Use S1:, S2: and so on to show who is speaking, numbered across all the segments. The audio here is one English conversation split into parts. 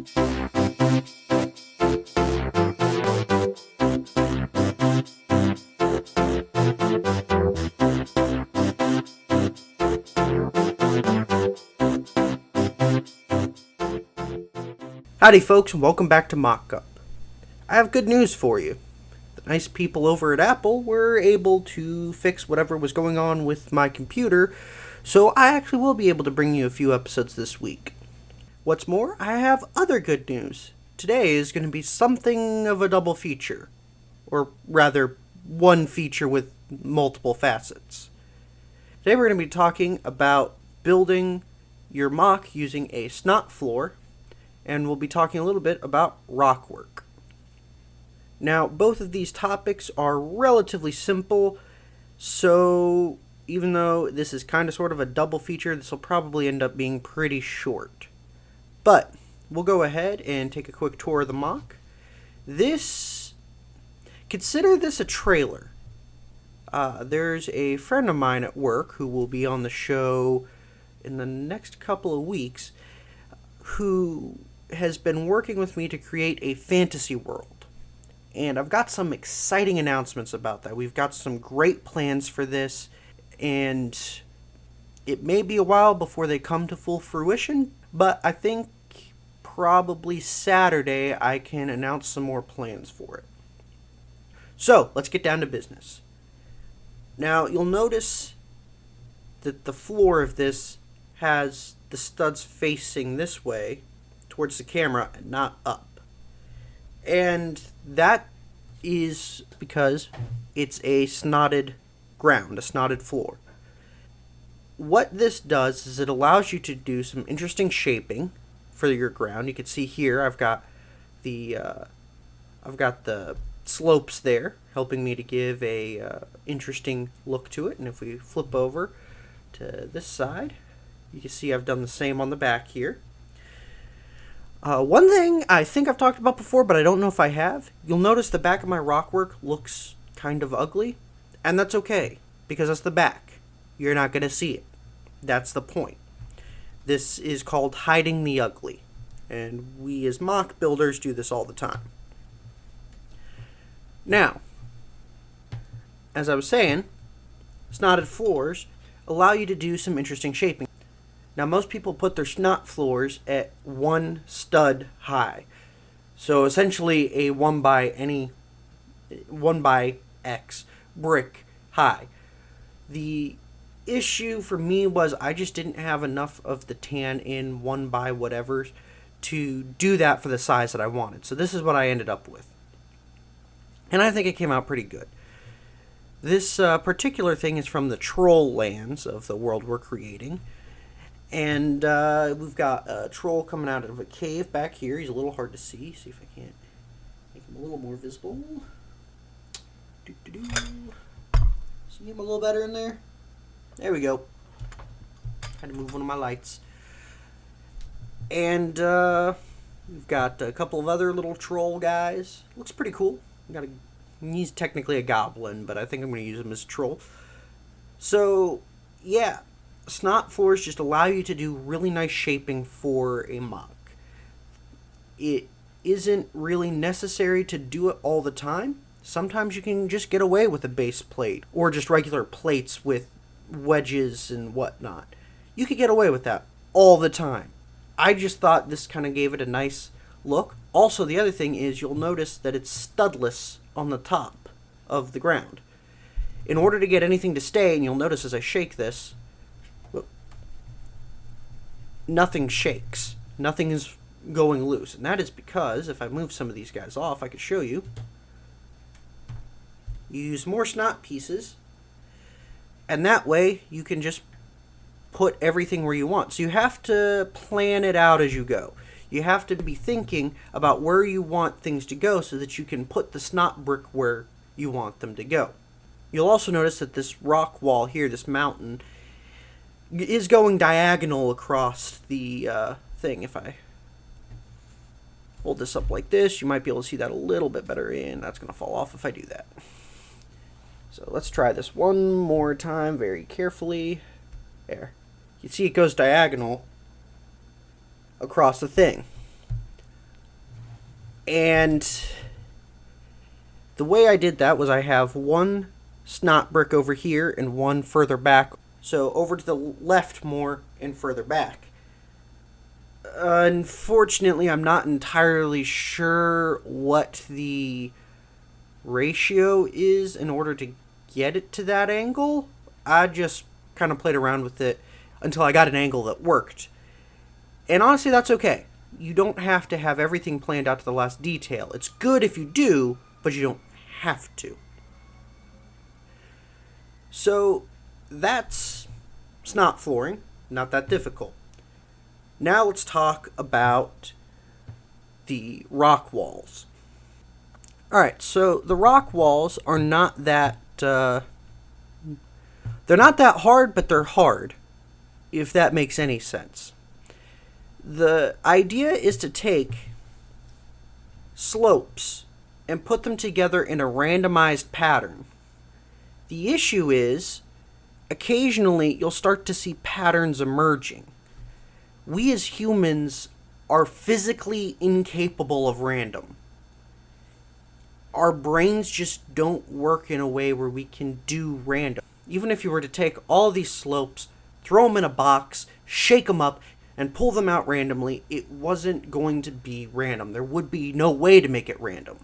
S1: Howdy folks, and welcome back to MOC-UP. I have good news for you. The nice people over at Apple were able to fix whatever was going on with my computer, so I actually will be able to bring you a few episodes this week. What's more, I have other good news. Today is going to be something of a double feature, or rather, one feature with multiple facets. Today we're going to be talking about building your MOC using a SNOT floor, and we'll be talking a little bit about rock work. Now, both of these topics are relatively simple, so even though this is kind of sort of a double feature, this will probably end up being pretty short. But we'll go ahead and take a quick tour of the MOC. Consider this a trailer. There's a friend of mine at work who will be on the show in the next couple of weeks who has been working with me to create a fantasy world. And I've got some exciting announcements about that. We've got some great plans for this, and it may be a while before they come to full fruition, but I think probably Saturday I can announce some more plans for it. So, let's get down to business. Now, you'll notice that the floor of this has the studs facing this way towards the camera and not up. And that is because it's a snotted ground, a snotted floor. What this does is it allows you to do some interesting shaping for your ground. You can see here I've got the slopes there helping me to give a interesting look to it. And if we flip over to this side, you can see I've done the same on the back here. One thing I think I've talked about before, but I don't know if I have, you'll notice the back of my rock work looks kind of ugly, and that's okay, because that's the back. You're not going to see it. That's the point. This is called hiding the ugly, and we as MOC builders do this all the time. Now, as I was saying, snotted floors allow you to do some interesting shaping. Now, most people put their SNOT floors at one stud high. So, essentially a 1 by X brick high. The issue for me was I just didn't have enough of the tan in 1 by whatevers to do that for the size that I wanted. So, this is what I ended up with. And I think it came out pretty good. This particular thing is from the troll lands of the world we're creating. And we've got a troll coming out of a cave back here. He's a little hard to see. See if I can't make him a little more visible. See him a little better in there? There we go. Had to move one of my lights. And we've got a couple of other little troll guys. Looks pretty cool. He's technically a goblin, but I think I'm going to use him as a troll. So, yeah. SNOT floors just allow you to do really nice shaping for a MOC. It isn't really necessary to do it all the time. Sometimes you can just get away with a base plate, or just regular plates with wedges and whatnot. You could get away with that all the time. I just thought this kind of gave it a nice look. Also, the other thing is you'll notice that it's studless on the top of the ground. In order to get anything to stay, and you'll notice as I shake this, nothing shakes. Nothing is going loose. And that is because, if I move some of these guys off, I could show you. You use more SNOT pieces, and that way you can just put everything where you want. So you have to plan it out as you go. You have to be thinking about where you want things to go so that you can put the SNOT brick where you want them to go. You'll also notice that this rock wall here, this mountain, is going diagonal across the thing. If I hold this up like this, you might be able to see that a little bit better, and that's going to fall off if I do that. So let's try this one more time very carefully. There. You see it goes diagonal across the thing. And the way I did that was I have one SNOT brick over here and one further back. So over to the left more and further back. Unfortunately, I'm not entirely sure what the ratio is in order to get it to that angle. I just kind of played around with it until I got an angle that worked. And honestly, that's okay. You don't have to have everything planned out to the last detail. It's good if you do, but you don't have to. So that's SNOT flooring. Not that difficult. Now let's talk about the rock walls. Alright, so the rock walls are not that... they're not that hard, but they're hard, if that makes any sense. The idea is to take slopes and put them together in a randomized pattern. The issue is, occasionally you'll start to see patterns emerging. We as humans are physically incapable of random. Our brains just don't work in a way where we can do random. Even if you were to take all these slopes, throw them in a box, shake them up, and pull them out randomly, it wasn't going to be random. There would be no way to make it random.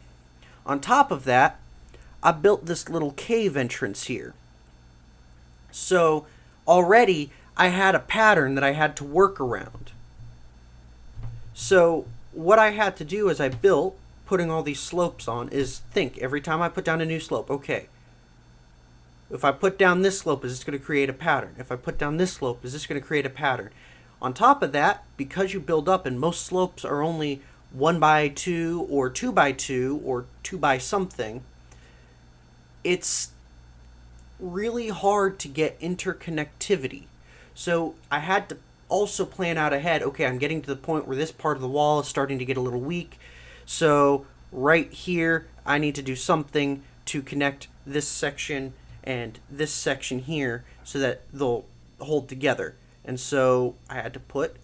S1: On top of that, I built this little cave entrance here. So already I had a pattern that I had to work around. So what I had to do as I built, putting all these slopes on, is think every time I put down a new slope, okay, if I put down this slope, is this going to create a pattern? If I put down this slope, is this going to create a pattern? On top of that, because you build up, and most slopes are only 1x2 or 2x2 or 2 by something, it's really hard to get interconnectivity. So I had to also plan out ahead, okay, I'm getting to the point where this part of the wall is starting to get a little weak, so right here I need to do something to connect this section and this section here so that they'll hold together. And so I had to put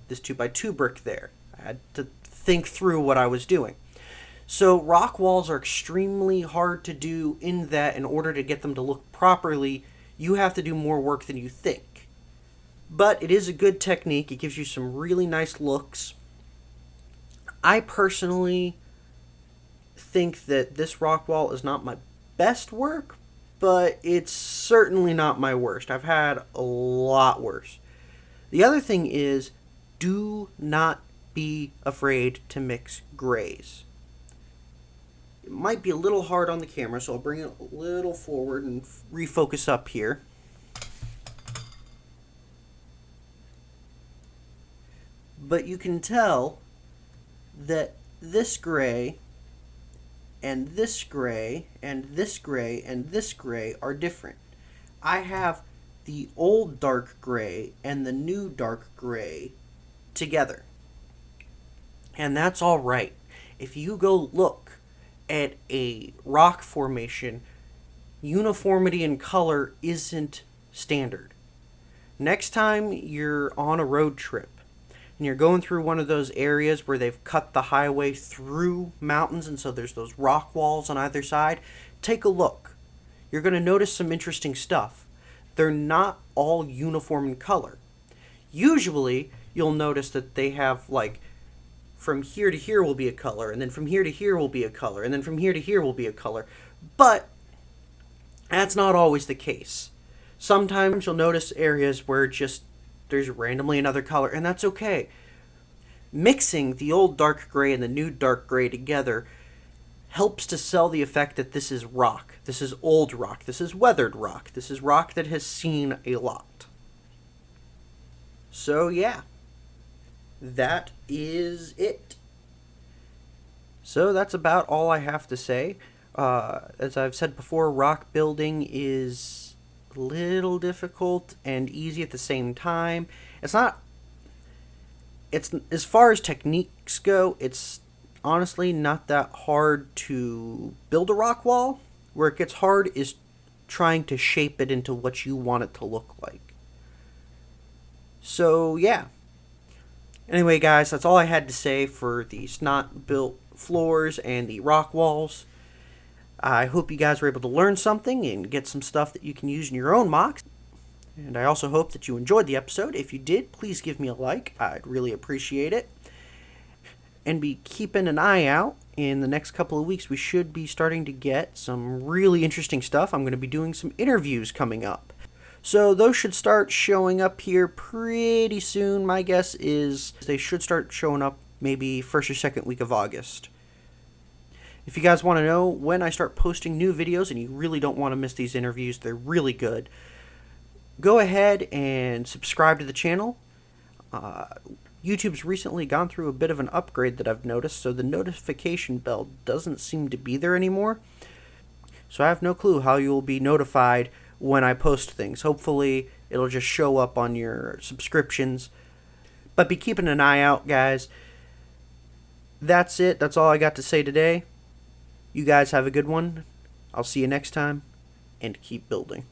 S1: this 2x2 brick there. I had to think through what I was doing. So rock walls are extremely hard to do in that in order to get them to look properly, you have to do more work than you think. But it is a good technique. It gives you some really nice looks. I personally think that this rock wall is not my best work, but it's certainly not my worst. I've had a lot worse. The other thing is, do not be afraid to mix grays. It might be a little hard on the camera, so I'll bring it a little forward and refocus up here. But you can tell that this gray and this gray and this gray and this gray are different. I have the old dark gray and the new dark gray together. And that's all right. If you go look at a rock formation, uniformity in color isn't standard. Next time you're on a road trip and you're going through one of those areas where they've cut the highway through mountains and so there's those rock walls on either side, take a look. You're going to notice some interesting stuff. They're not all uniform in color. Usually, you'll notice that they have, like, from here to here will be a color, and then from here to here will be a color, and then from here to here will be a color. But that's not always the case. Sometimes you'll notice areas where just there's randomly another color, and that's okay. Mixing the old dark gray and the new dark gray together helps to sell the effect that this is rock. This is old rock. This is weathered rock. This is rock that has seen a lot. So yeah, that is it. So that's about all I have to say. As I've said before, rock building is a little difficult and easy at the same time. It's as far as techniques go, it's honestly not that hard to build a rock wall. Where it gets hard is trying to shape it into what you want it to look like. So yeah, Anyway, guys, that's all I had to say for the SNOT built floors and the rock walls. I hope you guys were able to learn something and get some stuff that you can use in your own mocks. And I also hope that you enjoyed the episode. If you did, please give me a like. I'd really appreciate it. And be keeping an eye out. In the next couple of weeks, we should be starting to get some really interesting stuff. I'm going to be doing some interviews coming up. So those should start showing up here pretty soon. My guess is they should start showing up maybe first or second week of August. If you guys want to know when I start posting new videos and you really don't want to miss these interviews, they're really good, go ahead and subscribe to the channel. YouTube's recently gone through a bit of an upgrade that I've noticed, so the notification bell doesn't seem to be there anymore. So I have no clue how you'll be notified when I post things. Hopefully it'll just show up on your subscriptions. But be keeping an eye out, guys. That's it. That's all I got to say today. You guys have a good one. I'll see you next time, and keep building.